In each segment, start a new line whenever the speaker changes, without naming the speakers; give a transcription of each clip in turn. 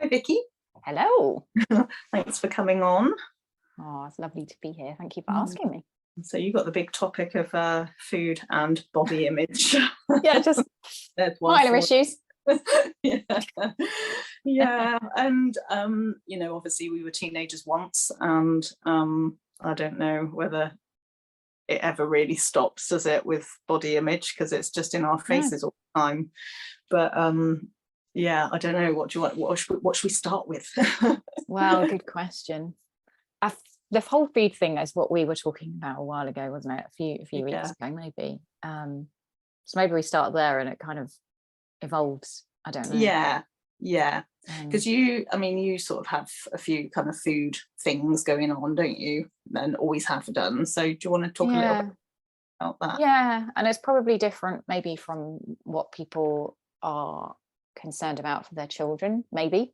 Hi, Vicky.
Hello.
Thanks for coming on.
Oh, it's lovely to be here. Thank you for
Mm.
asking me.
So you got the big topic of food and body image.
Yeah, just
There's one
minor
for
issues.
yeah. Yeah. And obviously we were teenagers once, and I don't know whether it ever really stops, does it, with body image, because it's just in our
No.
faces all the time. But yeah, I don't know. What do you want? What should we start with?
Well, good question. I, the whole feed thing is what we were talking about a while ago, wasn't it? A few weeks ago, maybe. So maybe we start there and it kind of evolves. I don't know.
Yeah, because you sort of have a few kind of food things going on, don't you? And always have done. So do you want to talk a little
Yeah.
bit about that?
Yeah. And it's probably different maybe from what people are concerned about for their children, maybe.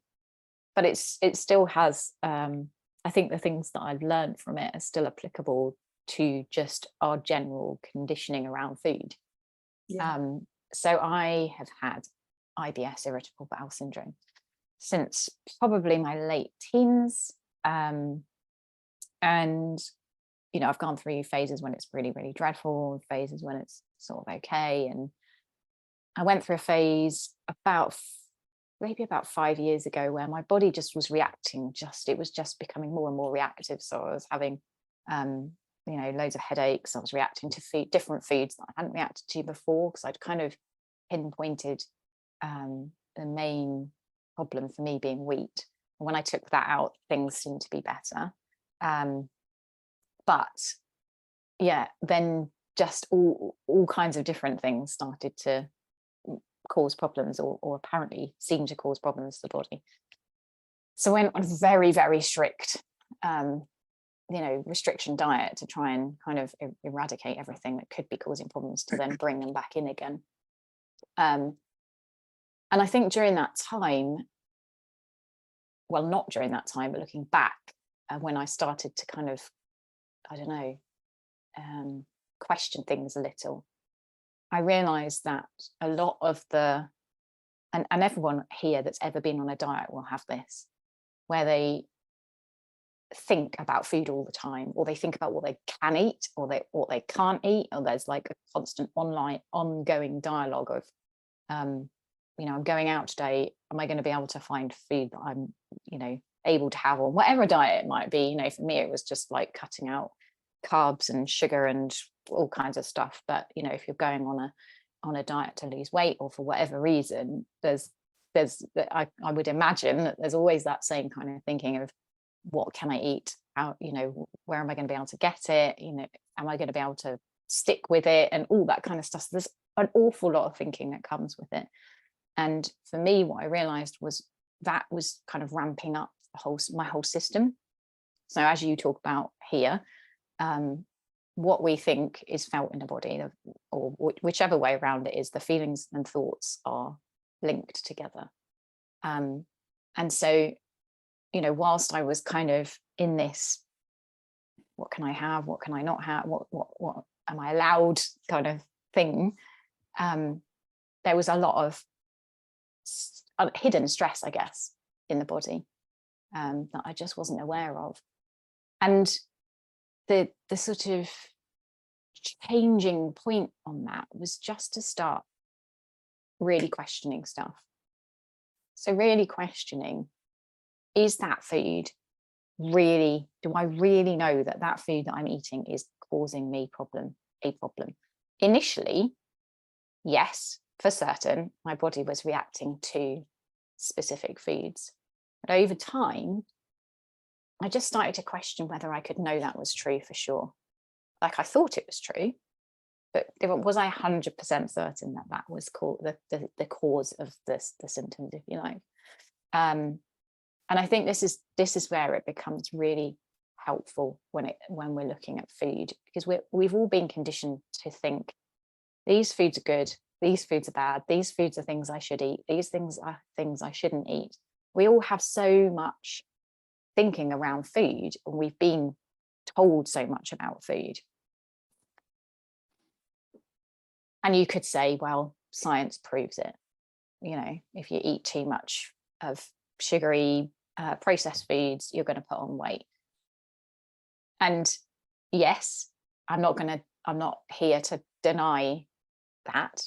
But it still has, I think the things that I've learned from it are still applicable to just our general conditioning around food.
Yeah.
So I have had IBS, irritable bowel syndrome, since probably my late teens. And, I've gone through phases when it's really, really dreadful, phases when it's sort of okay. And I went through a phase maybe about 5 years ago where my body just was reacting, it was just becoming more and more reactive. So I was having loads of headaches. I was reacting to different foods that I hadn't reacted to before, because I'd kind of pinpointed the main problem for me being wheat. And when I took that out, things seemed to be better. But yeah, then just all kinds of different things started to cause problems, or apparently seem to cause problems to the body. So I went on a very, very strict restriction diet to try and kind of eradicate everything that could be causing problems, to then bring them back in again. And I think during that time, well, not during that time, but looking back, when I started to kind of, I don't know, question things a little, I realized that a lot of and everyone here that's ever been on a diet will have this, where they think about food all the time, or they think about what they can eat, or what they can't eat, or there's like a constant ongoing dialogue of, I'm going out today, am I going to be able to find food that I'm, able to have on whatever diet it might be? For me, it was just like cutting out carbs and sugar and all kinds of stuff. But if you're going on a diet to lose weight, or for whatever reason, I would imagine that there's always that same kind of thinking of, what can I eat? How, where am I going to be able to get it? Am I going to be able to stick with it, and all that kind of stuff? So there's an awful lot of thinking that comes with it. And for me, what I realized was that was kind of ramping up my whole system. So as you talk about here, what we think is felt in the body, or whichever way around it is, the feelings and thoughts are linked together. And so, whilst I was kind of in this, what can I have, what can I not have, what am I allowed kind of thing, there was a lot of hidden stress, I guess, in the body, that I just wasn't aware of. And the sort of changing point on that was just to start really questioning stuff. So really questioning, is that food really, do I really know that food that I'm eating is causing me a problem? Initially, yes, for certain, my body was reacting to specific foods. But over time, I just started to question whether I could know that was true for sure. Like, I thought it was true, but was I 100% certain that was the cause of the symptoms, if you like? And I think this is where it becomes really helpful when we're looking at food, because we've all been conditioned to think these foods are good, these foods are bad, these foods are things I should eat, these things are things I shouldn't eat. We all have so much thinking around food, and we've been told so much about food. And you could say, well, science proves it. If you eat too much of sugary, processed foods, you're going to put on weight. And yes, I'm not here to deny that.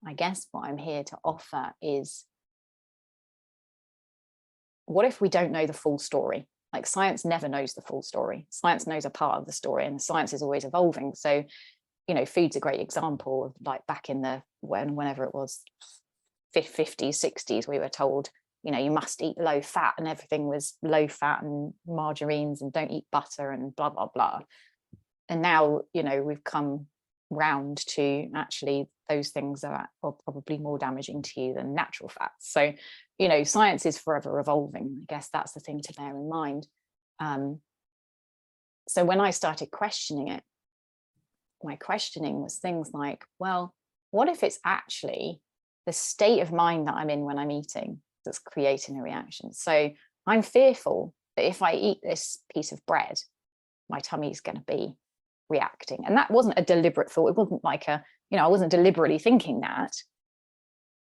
I guess what I'm here to offer is, what if we don't know the full story? Like, science never knows the full story. Science knows a part of the story, and science is always evolving. So, you know, food's a great example of, like, back in the whenever it was 50s, 60s, we were told, you know, you must eat low fat, and everything was low fat and margarines, and don't eat butter and blah, blah, blah. And now, you know, we've come round to actually those things are probably more damaging to you than natural fats. So, you know, science is forever evolving. I guess that's the thing to bear in mind. So when I started questioning it, my questioning was things like, well, what if it's actually the state of mind that I'm in when I'm eating that's creating a reaction? So I'm fearful that if I eat this piece of bread, my tummy is going to be reacting. And that wasn't a deliberate thought. It wasn't like I wasn't deliberately thinking that.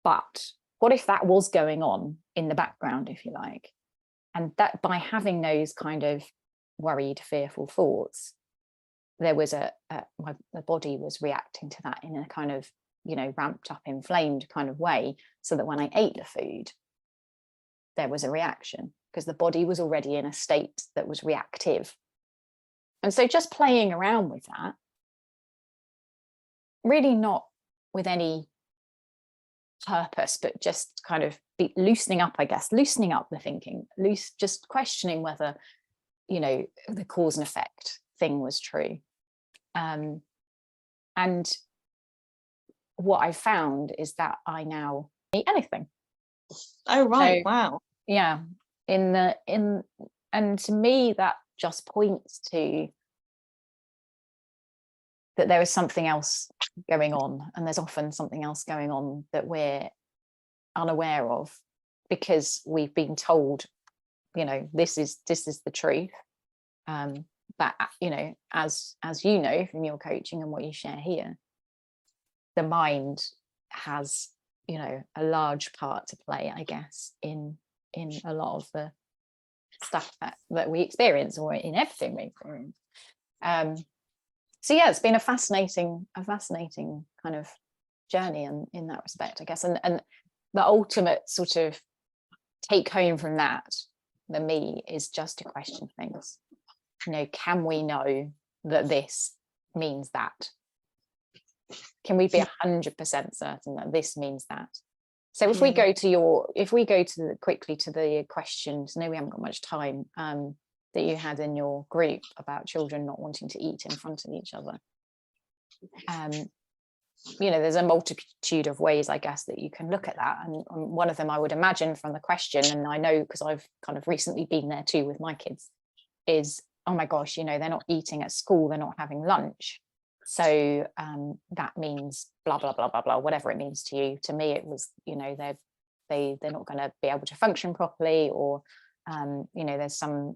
But what if that was going on in the background, if you like? And that, by having those kind of worried, fearful thoughts, there was the body was reacting to that in a kind of, you know, ramped up, inflamed kind of way, so that when I ate the food, there was a reaction, because the body was already in a state that was reactive. And so just playing around with that, really not with any purpose, but just kind of loosening up the thinking, just questioning whether, you know, the cause and effect thing was true. And what I found is that I now eat anything.
Oh, right.
So,
wow.
Yeah. And to me, that just points to that there is something else going on, and there's often something else going on that we're unaware of, because we've been told, you know, this is the truth. But, you know, as you know from your coaching and what you share here, the mind has, you know, a large part to play, I guess, in a lot of the stuff that we experience, or in everything we experience. So yeah, it's been a fascinating kind of journey in that respect, I guess. And the ultimate sort of take home from that, for me, is just to question things. You know, can we know that this means that? Can we be 100% certain that this means that? So if we go quickly to the questions, I know we haven't got much time, that you had in your group about children not wanting to eat in front of each other. You know, there's a multitude of ways, I guess, that you can look at that. And one of them, I would imagine from the question, and I know because I've kind of recently been there too with my kids, is, oh my gosh, you know, they're not eating at school, they're not having lunch. So that means blah, blah, blah, blah, blah, whatever it means to you. To me, it was, you know, they're not going to be able to function properly, or, you know, there's some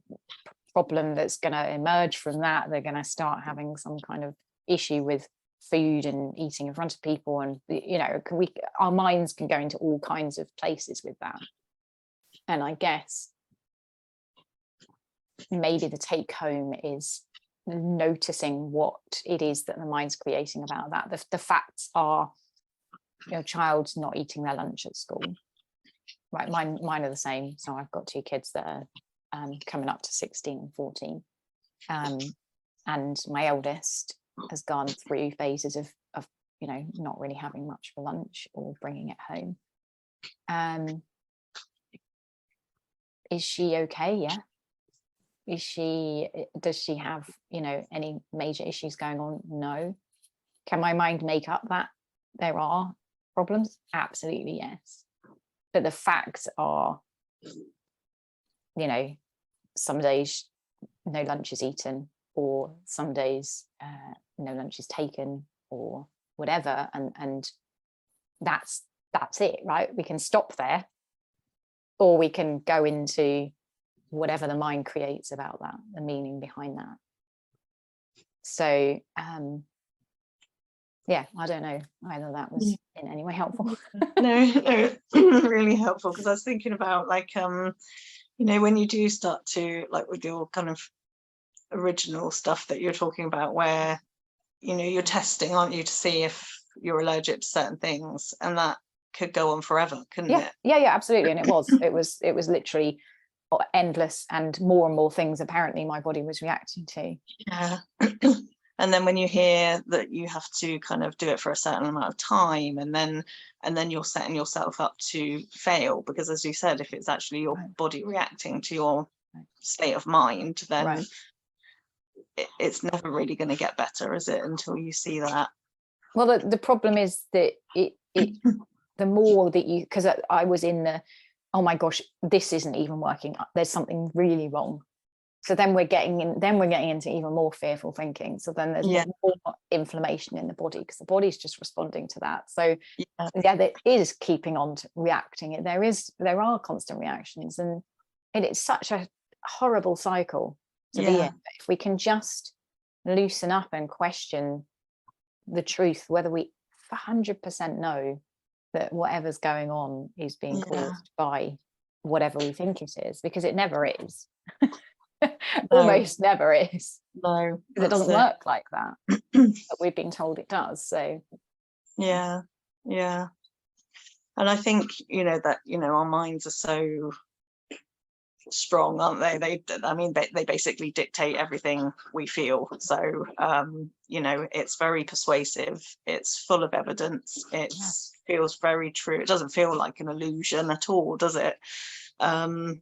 problem that's going to emerge from that. They're going to start having some kind of issue with food and eating in front of people. And, you know, our minds can go into all kinds of places with that. And I guess maybe the take home is noticing what it is that the mind's creating about that. The facts are, your child's not eating their lunch at school, right? Mine are the same. So I've got two kids that are coming up to 16 and 14, and my eldest has gone through phases of you know, not really having much for lunch or bringing it home. Is she okay? Yeah. Does she have, you know, any major issues going on? No. Can my mind make up that there are problems? Absolutely, yes. But the facts are, you know, some days no lunch is eaten, or some days no lunch is taken, or whatever, and that's it, right? We can stop there, or we can go into whatever the mind creates about that, the meaning behind that. So yeah, I don't know either that was in any way helpful.
No, really helpful, because I was thinking about, like, when you do start to, like, with your kind of original stuff that you're talking about, where you're testing, aren't you, to see if you're allergic to certain things, and that could go on forever, couldn't it?
Yeah, absolutely. And it was literally endless, and more things apparently my body was reacting to.
Yeah. And then when you hear that you have to kind of do it for a certain amount of time, and then you're setting yourself up to fail, because, as you said, if it's actually your body reacting to your state of mind, then it's never really going to get better, is it, until you see that?
Well, the problem is that it the more that you, because I was in the, oh my gosh, this isn't even working, there's something really wrong. So then we're getting into even more fearful thinking. So then there's more inflammation in the body, because the body's just responding to that. So that is keeping on to reacting. There are constant reactions, and it's such a horrible cycle to be in. If we can just loosen up and question the truth, whether we 100% know that whatever's going on is being caused by whatever we think it is, because it never is. Almost never is.
No,
it doesn't work like that. But we've been told it does. So
yeah. And I think that our minds are so strong, aren't they? They basically dictate everything we feel. So it's very persuasive, it's full of evidence, feels very true. It doesn't feel like an illusion at all, does it? And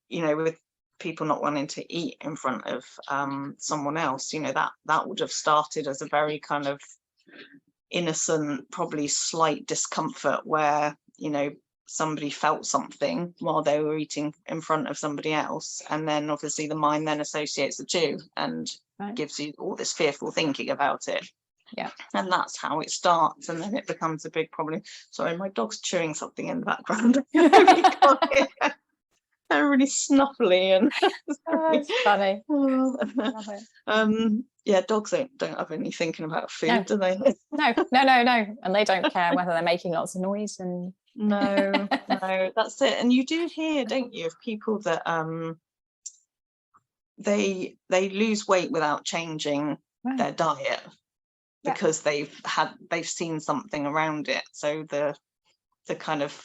with people not wanting to eat in front of someone else, that would have started as a very kind of innocent, probably slight discomfort, where somebody felt something while they were eating in front of somebody else, and then obviously the mind then associates the two and gives you all this fearful thinking about it. And that's how it starts, and then it becomes a big problem. Sorry, my dog's chewing something in the background. They're really snuffly, and
it's funny.
Dogs don't have any thinking about food, do they?
No, and they don't care whether they're making lots of noise. And
no, that's it. And you do hear, don't you, of people that they lose weight without changing their diet, because they've seen something around it. So the kind of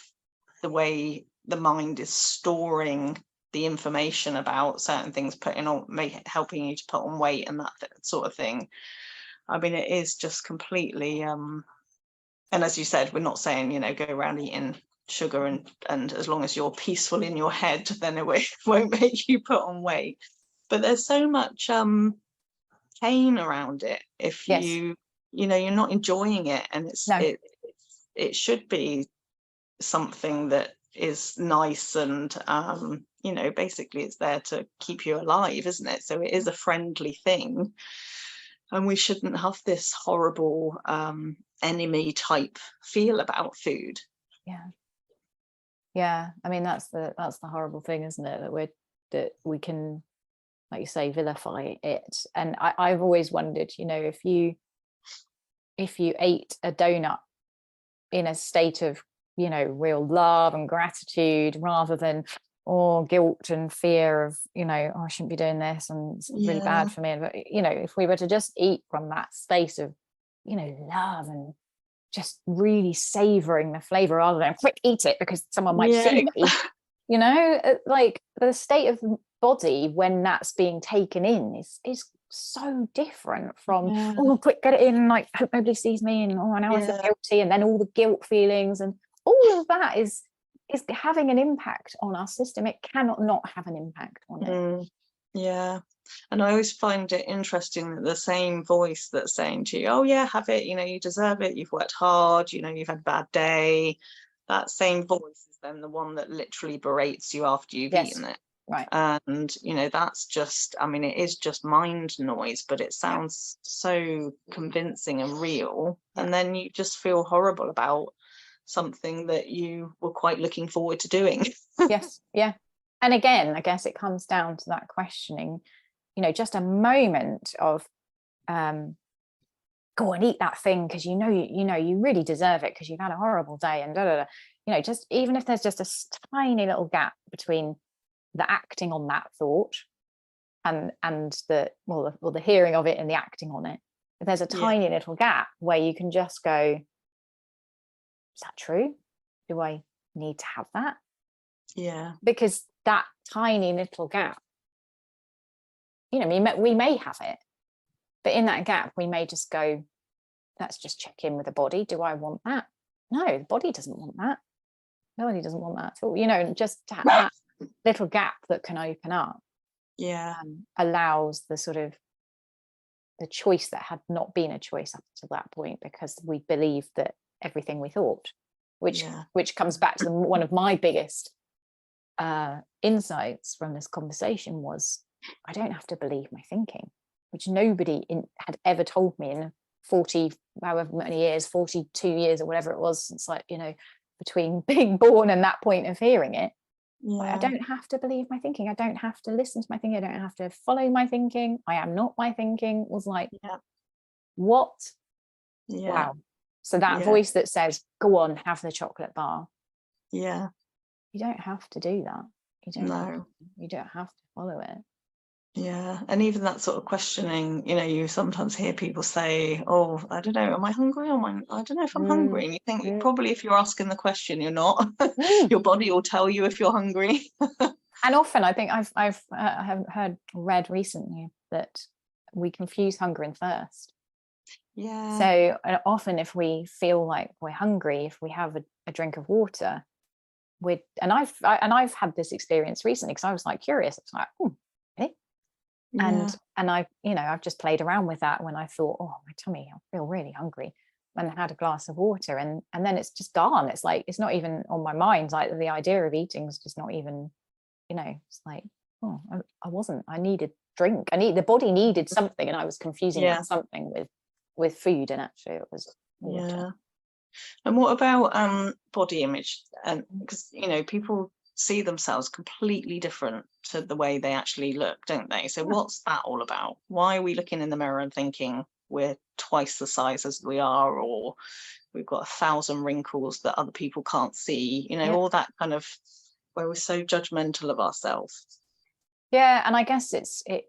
the way the mind is storing the information about certain things, helping you to put on weight and that sort of thing. I mean, it is just completely and as you said, we're not saying go around eating sugar, and as long as you're peaceful in your head, then it won't make you put on weight. But there's so much pain around it if you're not enjoying it, and it should be something that is nice, and basically it's there to keep you alive, isn't it? So it is a friendly thing, and we shouldn't have this horrible enemy type feel about food.
I mean, that's the horrible thing, isn't it, that we can, like you say, vilify it. And I've always wondered, if you ate a donut in a state of real love and gratitude, rather than guilt and fear of I shouldn't be doing this, and it's really bad for me. But if we were to just eat from that space of love, and just really savoring the flavor, rather than quick eat it because someone might see me, like the state of the body when that's being taken in is so different from quick, get it in, like hope nobody sees me, and now I feel guilty, and then all the guilt feelings, and all of that is having an impact on our system. It cannot not have an impact on it.
And I always find it interesting that the same voice that's saying to you, have it, you deserve it, you've worked hard, you've had a bad day, that same voice is then the one that literally berates you after you've eaten it.
Right.
And that's just, it is just mind noise, but it sounds so convincing and real. And then you just feel horrible about something that you were quite looking forward to doing.
And again, I guess it comes down to that questioning, just a moment of go and eat that thing because you know you really deserve it because you've had a horrible day, and da, da, da. You know, just even if there's just a tiny little gap between the acting on that thought and the hearing of it and the acting on it, if there's a tiny little gap where you can just go, is that true? Do I need to have that?
Yeah.
Because that tiny little gap, you know, we may have it, but in that gap we may just go, let's just check in with the body. Do I want that? No, the body doesn't want that. Nobody doesn't want that at all. You know, just that little gap that can open up allows the sort of the choice that had not been a choice up to that point, because we believed that everything we thought, which comes back to one of my biggest insights from this conversation was, I don't have to believe my thinking, which nobody had ever told me in 40 however many years, 42 years or whatever it was, since, like, you know, between being born and that point of hearing it. I don't have to believe my thinking. I don't have to listen to my thinking. I don't have to follow my thinking. I am not my thinking. Was like, what? Wow. So that voice that says, go on, have the chocolate bar. You don't have to do that. You don't have to follow it.
And even that sort of questioning, you know, you sometimes hear people say, oh, I don't know, am I hungry? I don't know if I'm hungry. And you think probably if you're asking the question, you're not. Your body will tell you if you're hungry.
And often I think I've read recently that we confuse hunger and thirst. So often if we feel like we're hungry, if we have a drink of water, and I've had this experience recently, because I was like curious. It's like, really? And I, you know, I've just played around with that when I thought, oh, my tummy, I feel really hungry, and I had a glass of water, and then it's just gone. It's like, it's not even on my mind. Like, the idea of eating is just not even, you know, it's like, oh, I needed drink. The body needed something, and I was confusing that something with food, and actually it was water.
And what about body image? And because, you know, people see themselves completely different to the way they actually look, don't they? So what's that all about? Why are we looking in the mirror and thinking we're twice the size as we are, or we've got 1,000 wrinkles that other people can't see? You know, all that kind of, where we're so judgmental of ourselves.
And I guess it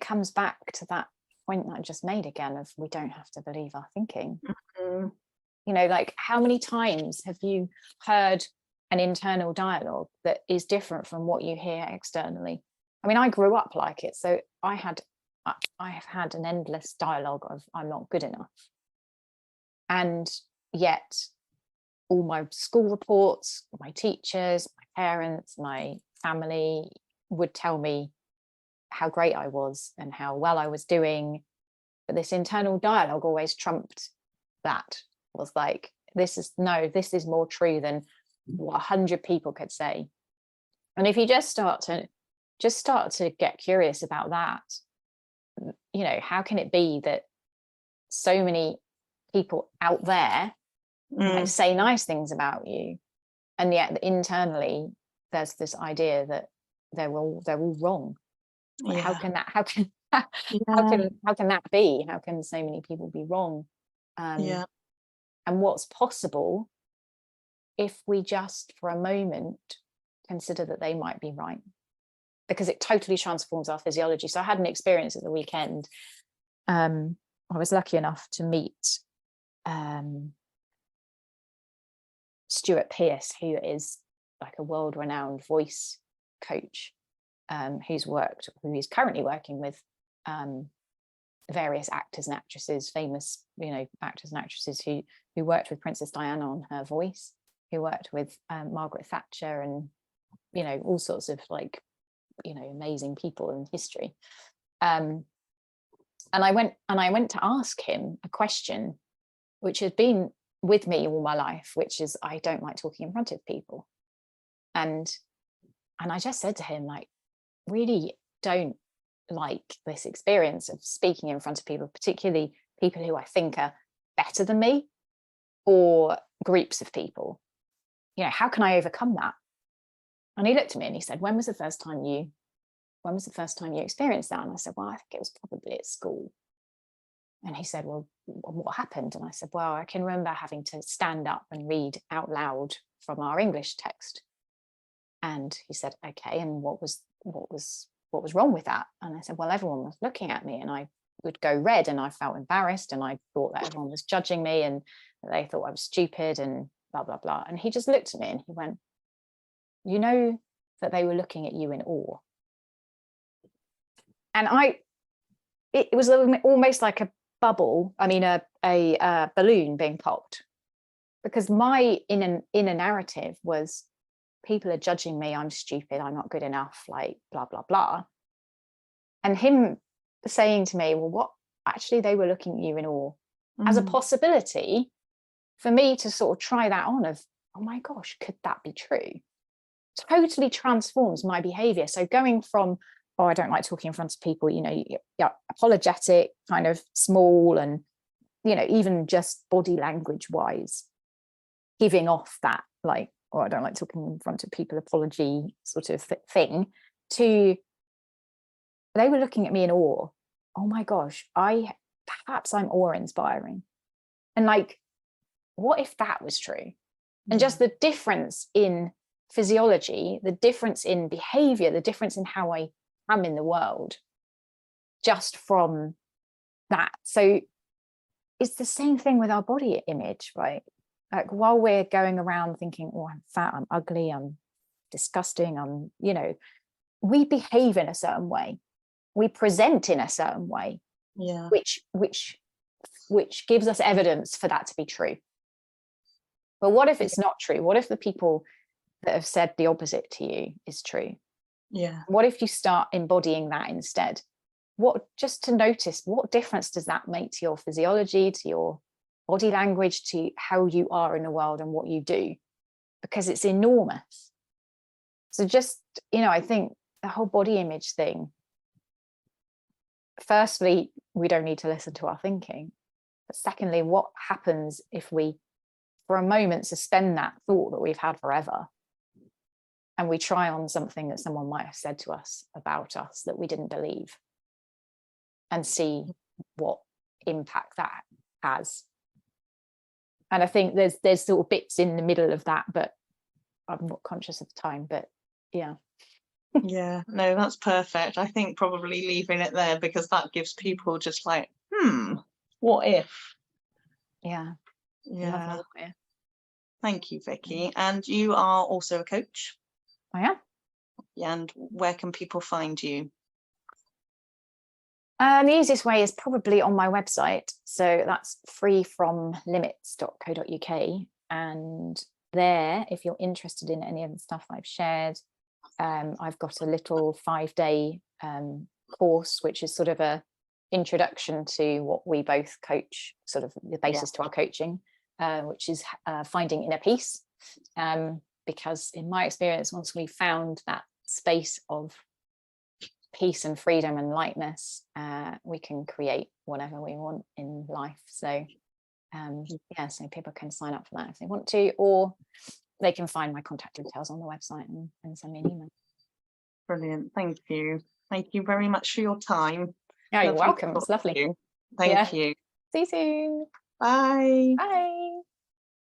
comes back to that point that I just made again of, we don't have to believe our thinking. You know, like, how many times have you heard an internal dialogue that is different from what you hear externally? I mean, I grew up like it, so I have had an endless dialogue of, I'm not good enough, and yet all my school reports, my teachers, my parents, my family would tell me how great I was and how well I was doing. But this internal dialogue always trumped that. Was like, this is more true than what 100 people could say. And if you just start to get curious about that, you know, how can it be that so many people out there might say nice things about you, and yet internally there's this idea that they're all wrong? Like, how can that be? How can so many people be wrong? And what's possible if we just for a moment consider that they might be right, because it totally transforms our physiology. So I had an experience at the weekend. I was lucky enough to meet Stuart Pearce, who is like a world-renowned voice coach, who's currently working with various actors and actresses, famous, you know, actors and actresses who worked with Princess Diana on her voice, who worked with Margaret Thatcher, and, you know, all sorts of, like, you know, amazing people in history. And I went to ask him a question which had been with me all my life, which is, I don't like talking in front of people. And I just said to him, like, really don't like this experience of speaking in front of people, particularly people who I think are better than me, or groups of people. You know, how can I overcome that? And he looked at me and he said, when was the first time you when was the first time you experienced that? And I said, well, I think it was probably at school. And he said, well, what happened? And I said, well, I can remember having to stand up and read out loud from our English text. And he said, okay, and what was wrong with that? And I said, well, everyone was looking at me and I would go red and I felt embarrassed and I thought that everyone was judging me and they thought I was stupid and blah, blah, blah. And he just looked at me and he went, you know that they were looking at you in awe. And it was almost like a bubble, I mean, a balloon being popped, because my inner narrative was, people are judging me, I'm stupid, I'm not good enough, like blah, blah, blah. And him saying to me, well, what, actually they were looking at you in awe, as a possibility for me to sort of try that on of, oh my gosh, could that be true? Totally transforms my behavior. So going from, oh, I don't like talking in front of people, you know, apologetic, kind of small, and, you know, even just body language wise, giving off that, like, oh, I don't like talking in front of people, apology sort of thing, to they were looking at me in awe. Oh my gosh, perhaps I'm awe-inspiring. And like, what if that was true? And just the difference in physiology, the difference in behavior, the difference in how I am in the world, just from that. So it's the same thing with our body image, right? Like, while we're going around thinking, oh, I'm fat, I'm ugly, I'm disgusting, I'm, you know, we behave in a certain way, we present in a certain way, which gives us evidence for that to be true. But what if it's not true? What if the people that have said the opposite to you is true?
Yeah.
What if you start embodying that instead? What, just to notice, what difference does that make to your physiology, to your body language, to how you are in the world and what you do? Because it's enormous. So just, you know, I think the whole body image thing, firstly, we don't need to listen to our thinking. But secondly, what happens if we, for a moment, suspend that thought that we've had forever, and we try on something that someone might have said to us about us that we didn't believe, and see what impact that has? And I think there's sort of bits in the middle of that, but I'm not conscious of time. But yeah.
Yeah, no, that's perfect. I think probably leaving it there, because that gives people just like, what if?
Yeah.
Yeah.
Lovely.
Thank you, Vicky. And you are also a coach?
I am.
And where can people find you?
The easiest way is probably on my website. So that's freefromlimits.co.uk. And there, if you're interested in any of the stuff I've shared, I've got a little 5-day course, which is sort of a introduction to what we both coach, sort of the basis to our coaching, which is finding inner peace. Because in my experience, once we found that space of peace and freedom and lightness, we can create whatever we want in life. So yeah, so people can sign up for that if they want to, or they can find my contact details on the website and send me an email.
Brilliant. Thank you. Thank you very much for your time.
Oh, you're welcome. It's lovely.
Thank you.
See you soon.
Bye.
Bye.